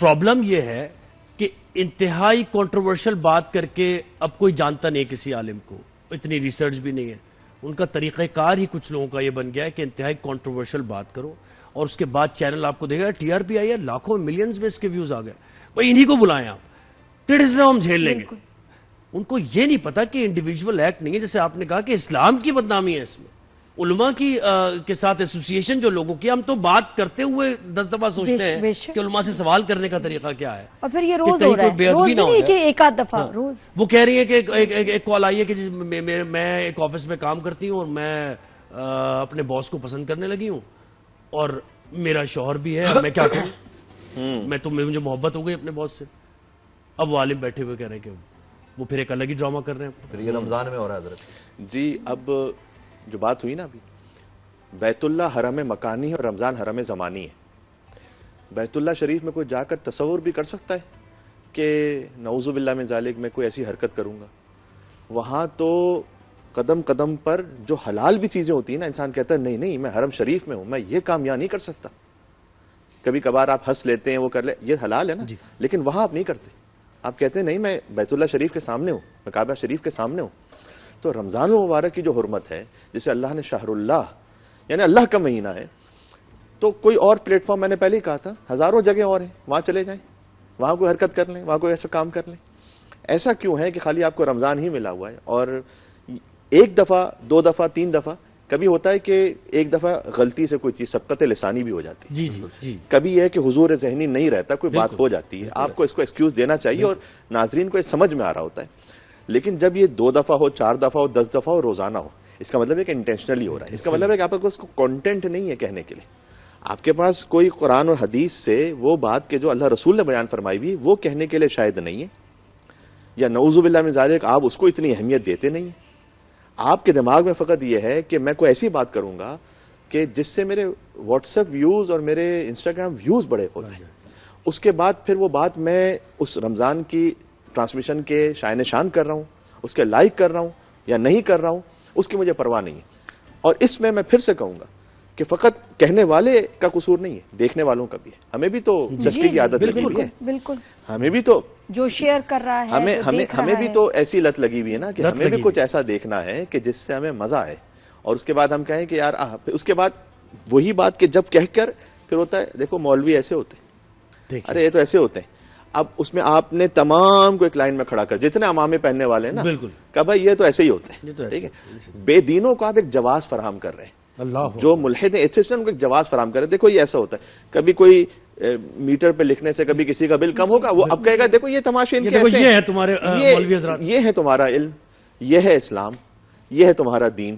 Problem یہ ہے کہ انتہائی کنٹروورشل بات کر کے اب کوئی جانتا نہیں کسی عالم کو, اتنی ریسرچ بھی نہیں ہے. ان کا طریقہ کار ہی کچھ لوگوں کا یہ بن گیا ہے کہ انتہائی کنٹروورشل بات کرو اور اس کے بعد چینل آپ کو دیکھا ٹی آر پی آئی ہے, لاکھوں ملینز میں اس کے ویوز آ گئے. بھائی انہی کو بلائیں آپ, کرٹیسزم ہم جھیل لیں گے. ان کو یہ نہیں پتا کہ انڈیویجول ایکٹ نہیں ہے, جیسے آپ نے کہا کہ اسلام کی بدنامی ہے اس میں, علماء کی کے ساتھ ایسوسیشن جو لوگوں کی, ہم تو بات کرتے ہوئے 10 دفعہ سوچتے ہیں کہ علماء سے سوال کرنے کا طریقہ کیا ہے, اور پھر یہ روز ہو رہا ہے, روز نہیں کہ ایک آدھ دفعہ روز. وہ کہہ رہی ہے کہ ایک کال آئی ہے کہ میں ایک آفس میں کام کرتی ہوں اور میں اپنے باس کو پسند کرنے لگی ہوں اور میرا شوہر بھی ہے, میں کیا کروں, مجھے محبت ہو گئی اپنے باس سے. اب وہ عالم بیٹھے ہوئے کہہ رہے ہیں کہ وہ پھر ایک الگ ہی ڈرامہ کر رہے ہیں. یہ رمضان میں ہو رہا ہے حضرت. جی اب جو بات ہوئی نا ابھی, بیت اللہ حرم مکانی ہے اور رمضان حرم زمانی ہے. بیت اللہ شریف میں کوئی جا کر تصور بھی کر سکتا ہے کہ نعوذ باللہ من ذالک میں کوئی ایسی حرکت کروں گا؟ وہاں تو قدم قدم پر جو حلال بھی چیزیں ہوتی ہیں نا, انسان کہتا ہے نہیں نہیں میں حرم شریف میں ہوں, میں یہ کام یہاں نہیں کر سکتا. کبھی کبھار آپ ہنس لیتے ہیں, وہ کر لے, یہ حلال ہے نا, لیکن وہاں آپ نہیں کرتے. آپ کہتے ہیں نہیں میں بیت اللہ شریف کے سامنے ہوں, میں کعبہ شریف کے سامنے ہوں. تو رمضان المبارک کی جو حرمت ہے, جسے اللہ نے شہر اللہ یعنی اللہ کا مہینہ ہے, تو کوئی اور پلیٹ فارم, میں نے پہلے ہی کہا تھا ہزاروں جگہ اور ہیں, وہاں چلے جائیں, وہاں کوئی حرکت کر لیں, وہاں کوئی ایسا کام کر لیں. ایسا کیوں ہے کہ خالی آپ کو رمضان ہی ملا ہوا ہے؟ اور ایک دفعہ, 2 دفعہ, 3 دفعہ, کبھی ہوتا ہے کہ ایک دفعہ غلطی سے کوئی چیز سبقت لسانی بھی ہو جاتی ہے. جی کبھی یہ ہے کہ حضور ذہنی نہیں رہتا, کوئی بات ہو جاتی ہے, آپ کو اس کو ایکسکیوز دینا چاہیے اور ناظرین کو یہ سمجھ میں آ رہا ہوتا ہے. لیکن جب یہ 2 دفعہ ہو, 4 دفعہ ہو, 10 دفعہ ہو, روزانہ ہو, اس کا مطلب ہے کہ انٹینشنلی ہو رہا ہے. اس کا مطلب ہے کہ آپ کو اس کو کانٹینٹ نہیں ہے کہنے کے لیے. آپ کے پاس کوئی قرآن اور حدیث سے وہ بات کہ جو اللہ رسول نے بیان فرمائی ہوئی وہ کہنے کے لیے شاید نہیں ہے, یا نعوذ باللہ من ذالک آپ اس کو اتنی اہمیت دیتے نہیں ہیں. آپ کے دماغ میں فقط یہ ہے کہ میں کوئی ایسی بات کروں گا کہ جس سے میرے واٹس ایپ ویوز اور میرے انسٹاگرام ویوز بڑے ہو جائیں. اس کے بعد پھر وہ بات میں اس رمضان کی ٹرانسمیشن کے شائن نشان کر رہا ہوں, اس کے لائک کر رہا ہوں یا نہیں کر رہا ہوں, اس کی مجھے پرواہ نہیں ہے. اور اس میں پھر سے کہوں گا کہ فقط کہنے والے کا قصور نہیں ہے, دیکھنے والوں کا بھی ہے. ہمیں بھی تو چسکی کی عادت لگی ہوئی ہے, بالکل, ہمیں بھی تو جو شیئر کر رہا ہے, ہمیں بھی تو ایسی لت لگی ہوئی ہے نا کہ ہمیں بھی کچھ ایسا دیکھنا ہے کہ جس سے ہمیں مزہ آئے, اور اس کے بعد ہم کہیں کہ یار اس کے بعد وہی بات کہ جب کہہ کر پھر ہوتا ہے دیکھو مولوی ایسے ہوتے ہیں, ارے یہ تو ایسے ہوتے ہیں. اب اس میں آپ نے تمام کو ایک لائن میں کھڑا کر, جتنے امامے پہننے والے ہیں نا, کہ بھائی یہ تو ایسے ہی ہوتے ہیں. ٹھیک ہے, بے دینوں کو آپ ایک جواز فراہم کر رہے ہیں, جو ملحد ہیں ایتھسٹ ہیں ان کو ایک جواز فراہم کر رہے ہیں. دیکھو یہ ایسا ہوتا ہے, کبھی کوئی میٹر پہ لکھنے سے کبھی کسی کا بل کم ہوگا, وہ اب کہے گا دیکھو یہ تماشے ان کے ایسے ہیں, یہ ہے تمہارا علم, یہ ہے اسلام, یہ ہے تمہارا دین.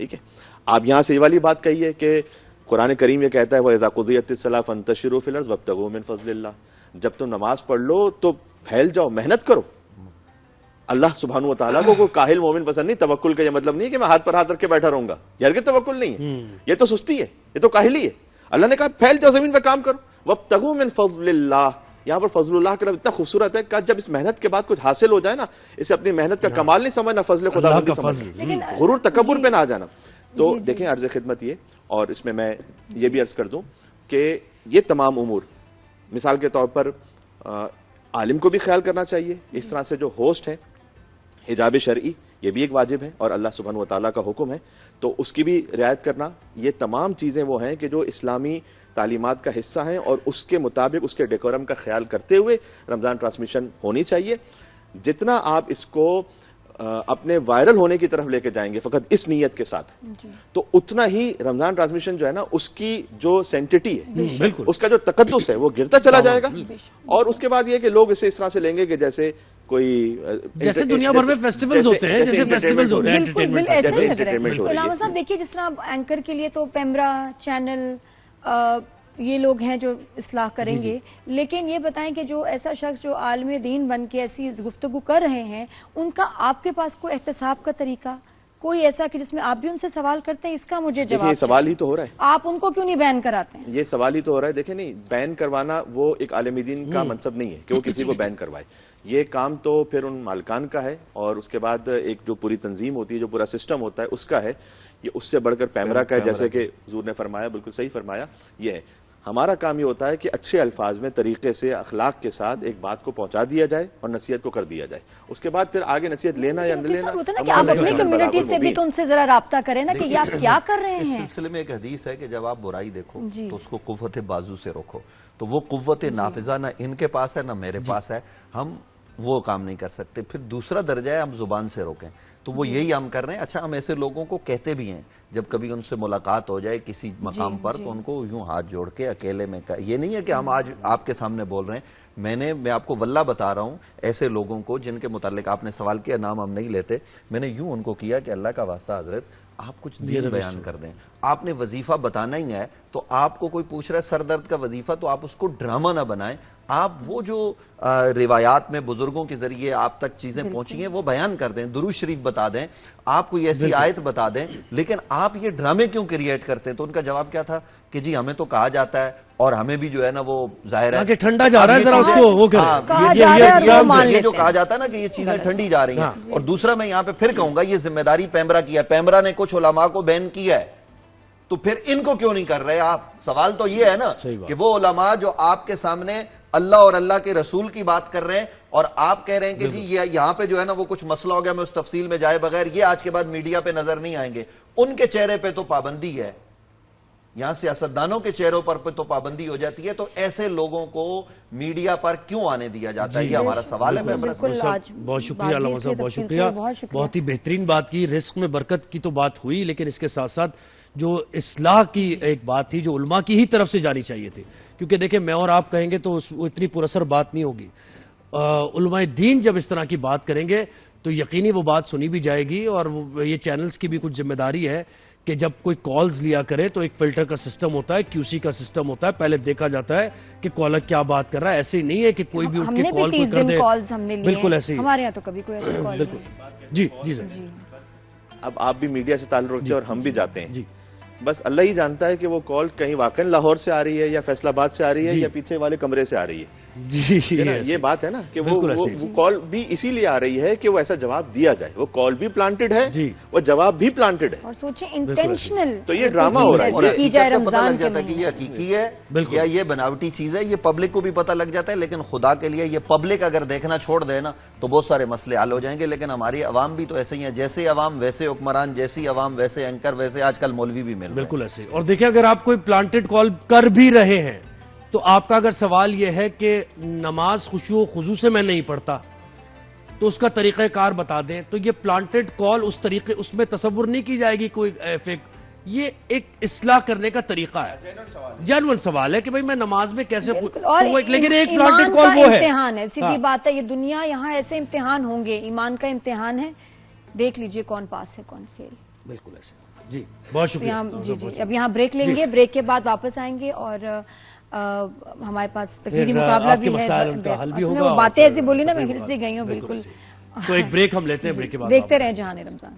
ٹھیک ہے, آپ یہاں سے یہ والی بات کہی ہے کہ قرآن کریم یہ کہتا ہے وَإِذَا قُضِيَتِ الصَّلَاةُ فَانتَشِرُوا فِي الْأَرْضِ وَابْتَغُوا مِن فَضْلِ اللَّهِ, جب تم نماز پڑھ لو تو پھیل جاؤ, محنت کرو. اللہ سبحانہ و تعالیٰ کو کوئی کاہل مومن پسند نہیں. توکل کا یہ مطلب نہیں کہ میں ہاتھ پر ہاتھ رکھ کے بیٹھا رہوں گا, یہ ہرگز توکل نہیں ہے, یہ تو سستی ہے, یہ تو کاہلی ہے. اللہ نے کہا پھیل جاؤ زمین پہ کام کرو, وَابْتَغُوا مِن فَضْلِ اللَّهِ. یہاں پر فضل اللہ کا لفظ اتنا خوبصورت ہے کہ جب اس محنت کے بعد کچھ حاصل ہو جائے نا, اسے اپنی محنت کا کمال نہیں سمجھنا, فضل خدا بندی سمجھنا, غرور تکبر پہ نہ آ جانا. تو دیکھیں عرض خدمت یہ, اور اس میں یہ بھی عرض کر دوں کہ یہ تمام امور مثال کے طور پر عالم کو بھی خیال کرنا چاہیے. اس طرح سے جو ہوسٹ ہیں, حجاب شرعی یہ بھی ایک واجب ہے اور اللہ سبحانہ و تعالیٰ کا حکم ہے, تو اس کی بھی رعایت کرنا. یہ تمام چیزیں وہ ہیں کہ جو اسلامی تعلیمات کا حصہ ہیں اور اس کے مطابق اس کے ڈیکورم کا خیال کرتے ہوئے رمضان ٹرانسمیشن ہونی چاہیے. جتنا آپ اس کو اپنے وائرل ہونے کی طرف لے کے جائیں گے فقط اس نیت کے ساتھ, تو اتنا ہی رمضان ٹرانسمیشن جو ہے نا اس کی جو سینٹیٹی ہے, اس کا جو تقدس ہے وہ گرتا چلا جائے گا. اور اس کے بعد یہ کہ لوگ اسے اس طرح سے لیں گے کہ جیسے کوئی جیسے دنیا بھر میں فیسٹیولز ہوتے ہیں, جیسے فیسٹیولز ہوتے ہیں انٹرٹینمنٹ. علامہ صاحب دیکھیے جس طرح اینکر کے لیے تو پیمرا چینل یہ لوگ ہیں جو اصلاح کریں گے, لیکن یہ بتائیں کہ جو ایسا شخص جو عالم دین بن کے ایسی گفتگو کر رہے ہیں, ان کا آپ کے پاس کوئی احتساب کا طریقہ کوئی ایسا کہ جس میں آپ بھی ان سے سوال کرتے ہیں؟ اس کا مجھے جواب, یہ سوال ہی تو ہو رہا ہے, آپ ان کو کیوں نہیں بین کراتے ہیں؟ یہ سوال ہی تو ہو رہا ہے. دیکھیں نہیں, بین کروانا وہ ایک عالم دین کا منصب نہیں ہے کہ وہ کسی کو بین کروائے. یہ کام تو پھر ان مالکان کا ہے, اور اس کے بعد ایک جو پوری تنظیم ہوتی ہے, جو پورا سسٹم ہوتا ہے اس کا ہے. یہ اس سے بڑھ کر پیمرا کا ہے, جیسے کہ حضور نے فرمایا, بالکل صحیح فرمایا. یہ ہے ہمارا کام یہ ہوتا ہے کہ اچھے الفاظ میں طریقے سے اخلاق کے ساتھ ایک بات کو پہنچا دیا جائے اور نصیحت کو کر دیا جائے. اس کے بعد پھر آگے نصیحت لینا یا نہ لینا ہوتا ہے نا کہ آپ اپنی کمیونٹی سے بھی تو ان سے ذرا رابطہ کریں نا کہ یہ آپ کیا کر رہے ہیں. اس سلسلے میں ایک حدیث ہے کہ جب آپ برائی دیکھو تو اس کو قوت بازو سے روکو. تو وہ قوت نافذہ نہ ان کے پاس ہے نہ میرے پاس ہے, ہم وہ کام نہیں کر سکتے. پھر دوسرا درجہ ہے ہم زبان سے روکیں, تو وہ یہی ہم کر رہے ہیں. اچھا, ہم ایسے لوگوں کو کہتے بھی ہیں جب کبھی ان سے ملاقات ہو جائے کسی مقام پر تو ان کو یوں ہاتھ جوڑ کے اکیلے میں یہ نہیں ہے کہ ہم آج آپ کے سامنے بول رہے ہیں. میں آپ کو واللہ بتا رہا ہوں, ایسے لوگوں کو جن کے متعلق آپ نے سوال کیا, نام ہم نہیں لیتے, میں نے یوں ان کو کیا کہ اللہ کا واسطہ حضرت آپ کچھ دین بیان کر دیں. آپ نے وظیفہ بتانا ہی ہے تو آپ کو کوئی پوچھ رہا ہے سر درد کا وظیفہ, تو آپ اس کو ڈرامہ نہ بنائیں. آپ وہ جو روایات میں بزرگوں کے ذریعے آپ تک چیزیں پہنچی ہیں وہ بیان کر دیں, درود شریف بتا دیں, آپ کوئی ایسی آیت بتا دیں, لیکن آپ یہ ڈرامے کیوں کریٹ کرتے ہیں؟ تو ان کا جواب کیا تھا کہ جی ہمیں تو کہا جاتا ہے اور ہمیں بھی جو ہے نا وہ ظاہر ہے کہ ٹھنڈا جا رہا ہے, ذرا اس کو وہ کریں. یہ جو کہا جاتا ہے نا کہ یہ چیزیں ٹھنڈی جا رہی ہیں. اور دوسرا میں یہاں پہ پھر کہوں گا, یہ ذمہ داری پیمرا کی ہے. پیمرا نے کچھ علماء کو بین کیا ہے, تو پھر ان کو کیوں نہیں کر رہے آپ؟ سوال تو یہ ہے نا کہ وہ علماء جو آپ کے سامنے اللہ اور اللہ کے رسول کی بات کر رہے ہیں اور آپ کہہ رہے ہیں کہ جی یہاں پہ جو ہے نا وہ کچھ مسئلہ ہو گیا, میں اس تفصیل میں جائے بغیر یہ آج کے بعد میڈیا پہ نظر نہیں آئیں گے. ان کے چہرے پہ تو پابندی ہے, یہاں سیاستدانوں کے چہروں پر تو پابندی ہو جاتی ہے. تو ایسے لوگوں کو میڈیا پر کیوں آنے دیا جاتا ہے, یہ ہمارا سوال ہے. بہت شکریہ علامہ صاحب, بہت شکریہ, بہت ہی بہترین بات کی. رزق میں برکت کی تو بات ہوئی, لیکن اس کے ساتھ ساتھ جو اصلاح کی ایک بات تھی جو علماء کی ہی طرف سے جانی چاہیے تھی, کیونکہ دیکھیں میں اور آپ کہیں گے تو وہ اتنی پراثر بات نہیں ہوگی. علماء دین جب اس طرح کی بات کریں گے تو یقینی وہ بات سنی بھی جائے گی. اور یہ چینلز کی بھی کچھ ذمہ داری ہے کہ جب کوئی کالز لیا کرے تو ایک فلٹر کا سسٹم ہوتا ہے, QC کا سسٹم ہوتا ہے, پہلے دیکھا جاتا ہے کہ کالر کیا بات کر رہا ہے. ایسے ہی نہیں ہے کہ کوئی بھی اٹھ کے کال کو کر دے. بالکل ایسے ہی, ہمارے یہاں تو کبھی کوئی ایسی کال نہیں. جی جی سر. اب آپ بھی میڈیا سے تعلق رکھتے ہیں اور ہم بھی جاتے ہیں, بس اللہ ہی جانتا ہے کہ وہ کال کہیں واقعا لاہور سے آ رہی ہے یا فیصل آباد سے آ رہی ہے یا پیچھے والے کمرے سے آ رہی ہے. جی یہ بات ہے نا کہ وہ کال بھی اسی لیے آ رہی ہے کہ وہ ایسا جواب دیا جائے. وہ کال بھی پلانٹڈ ہے, وہ جواب بھی پلانٹڈ ہے, اور سوچیں انٹینشنل. تو یہ ڈرامہ ہو رہا ہے. اور حقیقت کو پتہ لگ جاتا ہے کہ یہ حقیقی ہے یا یہ بناوٹی چیز ہے, یہ پبلک کو بھی پتہ لگ جاتا ہے. لیکن خدا کے لیے یہ پبلک اگر دیکھنا چھوڑ دے نا تو بہت سارے مسئلے حل ہو جائیں گے. لیکن ہماری عوام بھی تو ایسے ہی ہیں, جیسے عوام ویسے حکمران, جیسی عوام ویسے اینکر, ویسے آج کل مولوی بھی مل رہے ہیں. بالکل ایسے. اور دیکھیں اگر آپ کوئی پلانٹڈ کال کر بھی رہے ہیں تو آپ کا اگر سوال یہ ہے کہ نماز خشوع و خضوع سے میں نہیں پڑھتا تو اس کا طریقہ کار بتا دیں, تو یہ پلانٹڈ کال اس طریقے اس میں تصور نہیں کی جائے گی کوئی فیک. یہ ایک اصلاح کرنے کا طریقہ ہے, جینوئن سوال ہے کہ بھئی میں نماز میں کیسے, لیکن ایک پلانٹڈ کال وہ ہے. امتحان ہے, سیدھی بات ہے, یہ دنیا یہاں ایسے امتحان ہوں گے, ایمان کا امتحان ہے, دیکھ لیجئے کون پاس ہے کون فیل. بالکل ایسے. جی بہت شکریہ. اب یہاں بریک لیں گے, بریک کے بعد واپس آئیں گے اور ہمارے پاس تقریری مقابلہ بھی ہے. باتیں ایسی بولی نا, میں ہل سے گئی ہوں بالکل. تو ایک بریک ہم لیتے ہیں, بریک کے بعد دیکھتے رہیں جہان رمضان.